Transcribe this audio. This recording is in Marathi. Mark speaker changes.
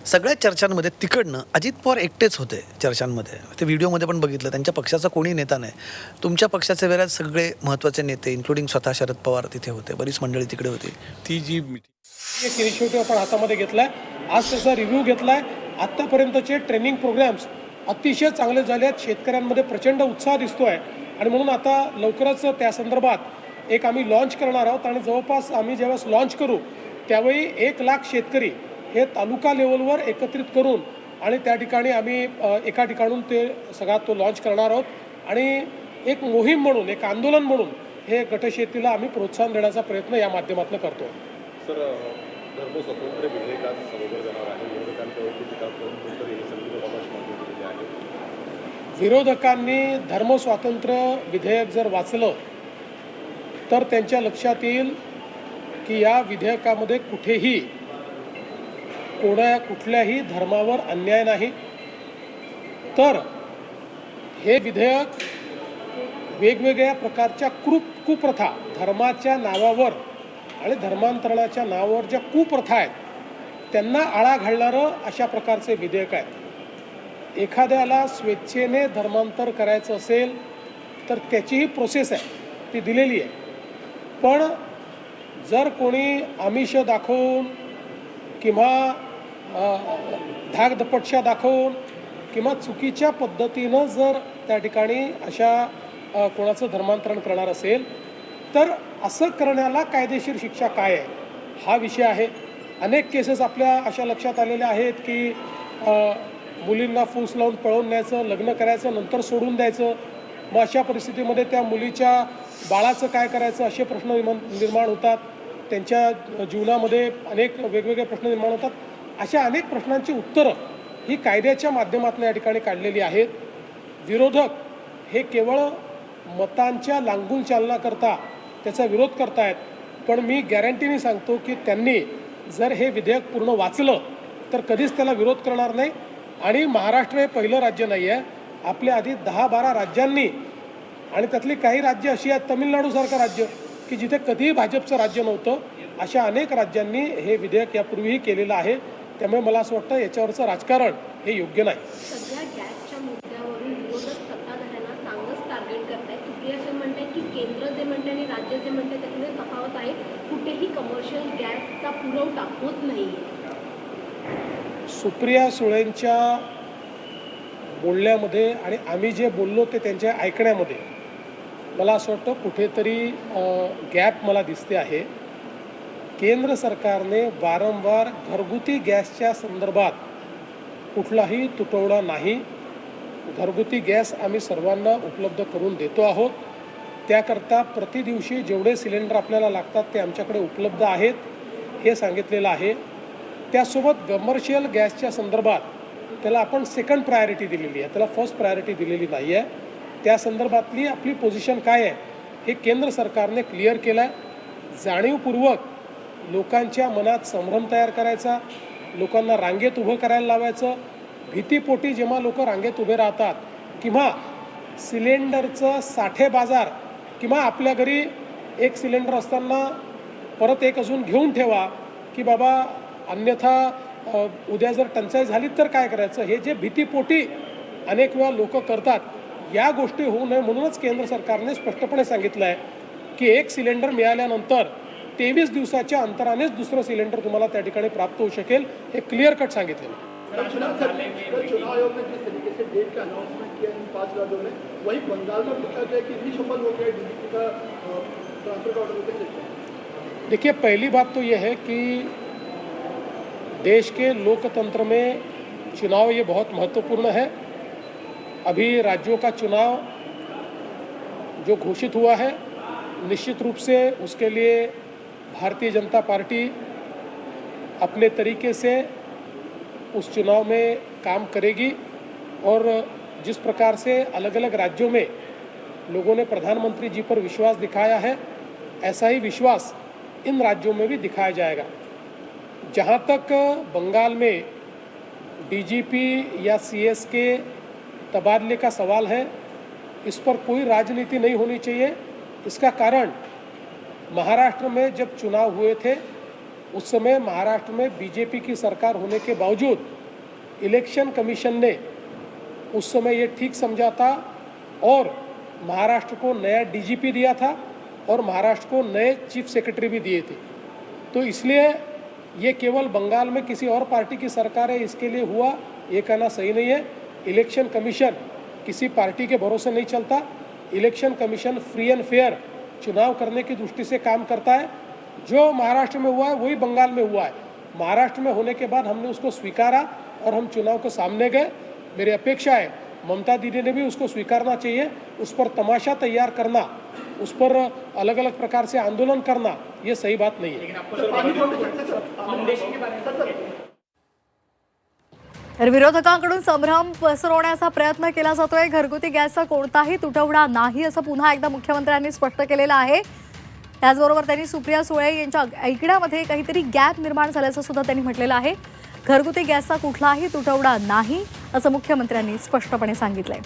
Speaker 1: सगळ्या चर्चांमध्ये तिकडनं अजित पवार एकटेच होते चर्चांमध्ये. ते व्हिडिओमध्ये पण बघितलं. त्यांच्या पक्षाचा कोणी नेता नाही. तुमच्या पक्षाचे बरेच सगळे महत्त्वाचे नेते इन्क्लुडिंग स्वतः शरद पवार तिथे होते. बरीच मंडळी तिकडे होती.
Speaker 2: ती जी एक इनिशिएटिव्ह आपण हातामध्ये घेतलाय. आज त्याचा रिव्ह्यू घेतलाय. आत्तापर्यंतचे ट्रेनिंग प्रोग्राम्स अतिशय चांगले झाले आहेत. शेतकऱ्यांमध्ये प्रचंड उत्साह दिसतोय आणि म्हणून आता लवकरच त्या संदर्भात एक आम्ही लॉन्च करणार आहोत आणि जवळपास आम्ही जेव्हा लॉन्च करू त्यावेळी 1,00,000 शेतकरी हे तालुका लेवलवर एकत्रित करून आणि त्या ठिकाणी आम्ही एका ठिकाणून ते सगळा तो लॉन्च करणार आहोत आणि एक मोहीम म्हणून एक आंदोलन म्हणून हे गटशेतीला आम्ही प्रोत्साहन देण्याचा प्रयत्न या माध्यमातून करतो.
Speaker 3: सर, धर्मस्वातंत्र्य विधेयकात समोर जाणार आहे. विरोधकांच्यावरती टीका करून कोणतरी हे संदर्भ बाबाची मागणी केलेली आहे.
Speaker 2: विरोधकांनी धर्मस्वातंत्र्य विधेयक जर वाचलं तर त्यांच्या लक्षात येईल की या विधेयकामध्ये कुठेही कुठल्याही धर्मावर अन्याय नाही. तर हे विधेयक वेगवेगळ्या प्रकारच्या कुप्रथा धर्माच्या नावावर आणि धर्मांतरणाच्या नावावर ज्या कुप्रथा आहेत त्यांना आळा घालणारं अशा प्रकारचे विधेयक आहे. एखाद्याला स्वेच्छेने धर्मांतर करायचं असेल तर त्याचीही प्रोसेस आहे, ती दिलेली आहे. पण जर कोणी आमिष दाखवून किंवा धाकधपटशा दाखवून किंवा चुकीच्या पद्धतीनं जर त्या ठिकाणी अशा कोणाचं धर्मांतरण करणार असेल तर असं करण्याला कायदेशीर शिक्षा काय आहे हा विषय आहे. अनेक केसेस आपल्या अशा लक्षात आलेल्या आहेत की मुलींना फूस लावून पळवून न्यायचं, लग्न करायचं, नंतर सोडून द्यायचं. मग अशा परिस्थितीमध्ये त्या मुलीच्या बाळाचं काय करायचं असे प्रश्न निर्माण होतात. त्यांच्या जीवनामध्ये अनेक वेगवेगळे प्रश्न निर्माण होतात. अशा अनेक प्रश्नांची उत्तरं ही कायद्याच्या माध्यमातून या ठिकाणी काढलेली आहेत. विरोधक हे केवळ मतांच्या लांगूल चालनाकरता त्याचा विरोध करतायत. पण मी गॅरंटीने सांगतो की त्यांनी जर हे विधेयक पूर्ण वाचलं तर कधीच त्याला विरोध करणार नाही. आणि महाराष्ट्र हे पहिलं राज्य नाही आहे. आपल्या आधी 10-12 राज्यांनी आणि त्यातली काही राज्य अशी आहेत, तमिळनाडूसारखं राज्य की जिथे कधीही भाजपचं राज्य नव्हतं, अशा अनेक राज्यांनी हे विधेयक यापूर्वीही केलेलं आहे. त्यामुळे मला असं वाटतं याच्यावरचं राजकारण हे योग्य नाही.
Speaker 4: सध्या गॅसच्या मुद्द्यावरून विरोधक सत्ताधाऱ्यांना चांगलंच टार्गेट करतायत. सुप्रिया असे म्हणतात की केंद्र जे म्हणते आणि राज्य जे म्हणते त्यामध्ये तफावत आहे. कुठेही कमर्शियल गॅसचा पुरवठा होत नाही.
Speaker 2: सुप्रिया सुळेंच्या बोलण्यामध्ये आणि आम्ही जे बोललो ते त्यांच्या ऐकण्यामध्ये मला असं वाटतं कुठेतरी गॅप मला दिसते आहे. केंद्र सरकारने वारंवार घरगुती गॅसच्या संदर्भात कुठलाही तुटवडा नाही. घरगुती गॅस आम्ही सर्वांना उपलब्ध करून देतो आहोत. त्याकरता प्रतिदिवशी जेवढे सिलेंडर आपल्याला लागतात ते आमच्याकडे उपलब्ध आहेत हे सांगितलेलं आहे. त्यासोबत कमर्शियल गॅसच्या संदर्भात त्याला आपण सेकंड प्रायोरिटी दिलेली आहे, त्याला फर्स्ट प्रायोरिटी दिलेली नाही आहे. त्या संदर्भातली आपली पोझिशन काय आहे हे केंद्र सरकारने क्लिअर केलं आहे. जाणीवपूर्वक लोकांच्या मनात संभ्रम तयार करायचा, लोकांना रांगेत उभं करायला लावायचं. भीतीपोटी जेव्हा लोक रांगेत उभे राहतात किंवा सिलेंडरचं साठे बाजार किंवा आपल्या घरी एक सिलेंडर असताना परत एक अजून घेऊन ठेवा की बाबा अन्यथा उद्या जर टंचाई झाली तर काय करायचं, हे जे भीतीपोटी अनेक वेळा लोक करतात, या गोष्टी होऊ नये म्हणूनच केंद्र सरकारने स्पष्टपणे सांगितलं आहे की एक सिलेंडर मिळाल्यानंतर 23 दिवसाच्या अंतरानेच दुसरं सिलेंडर तुम्हाला त्या ठिकाणी प्राप्त होऊ शकेल, हे क्लिअर कट सांगितलेलं आहे.
Speaker 5: चुनाव आयोग ने जिस तरीके से डेट का अनाउंसमेंट किया इन 5 राज्यों में, वही बंगाल में पूछा गया कि रिशफल हो गया डीजीपी का ट्रांसफर का ऑर्डर कैसे देखते हैं?
Speaker 2: देखिए, पहली बात तो ये है कि देश के लोकतंत्र में चुनाव ये बहुत महत्वपूर्ण है. अभी राज्यों का चुनाव जो घोषित हुआ है, निश्चित रूप से उसके लिए भारतीय जनता पार्टी अपने तरीके से उस चुनाव में काम करेगी. और जिस प्रकार से अलग अलग राज्यों में लोगों ने प्रधानमंत्री जी पर विश्वास दिखाया है, ऐसा ही विश्वास इन राज्यों में भी दिखाया जाएगा. जहाँ तक बंगाल में डीजीपी या सीएस के तबादले का सवाल है, इस पर कोई राजनीति नहीं होनी चाहिए. इसका कारण महाराष्ट्र में जब चुनाव हुए थे उस समय महाराष्ट्र में बीजेपी की सरकार होने के बावजूद इलेक्शन कमीशन ने उस समय ये ठीक समझा था और महाराष्ट्र को नया डीजीपी दिया था और महाराष्ट्र को नए चीफ सेक्रेटरी भी दिए थे। तो इसलिए ये केवल बंगाल में किसी और पार्टी की सरकार है इसके लिए हुआ, ये कहना सही नहीं है। इलेक्शन कमीशन किसी पार्टी के भरोसे नहीं चलता। Election commission free end fair चुनाव करने की दृष्टि से काम करता है। जो महाराष्ट्र में हुआ है वही बंगाल में हुआ है। महाराष्ट्र में होने के बाद हमने उसको स्वीकारा और हम चुनाव के सामने गए। मेरी अपेक्षा है ममता दीदी ने भी उसको स्वीकारना चाहिए। उस पर तमाशा तैयार करना, उस पर अलग अलग प्रकार से आंदोलन करना, ये सही बात नहीं है।
Speaker 6: तर विरोधकांकडून संभ्रम पसरवण्याचा प्रयत्न केला जातोय। घरगुती गॅसचा कोणताही तुटवडा नाही असं पुन्हा एकदा मुख्यमंत्र्यांनी स्पष्ट केलेलं आहे। त्याचबरोबर त्यांनी सुप्रिया सुळे यांच्या ऐकण्यामध्ये काहीतरी गॅप निर्माण झाल्याचं सुद्धा त्यांनी म्हटलेलं आहे। घरगुती गॅसचा कुठलाही तुटवडा नाही असं मुख्यमंत्र्यांनी स्पष्टपणे सांगितलंय।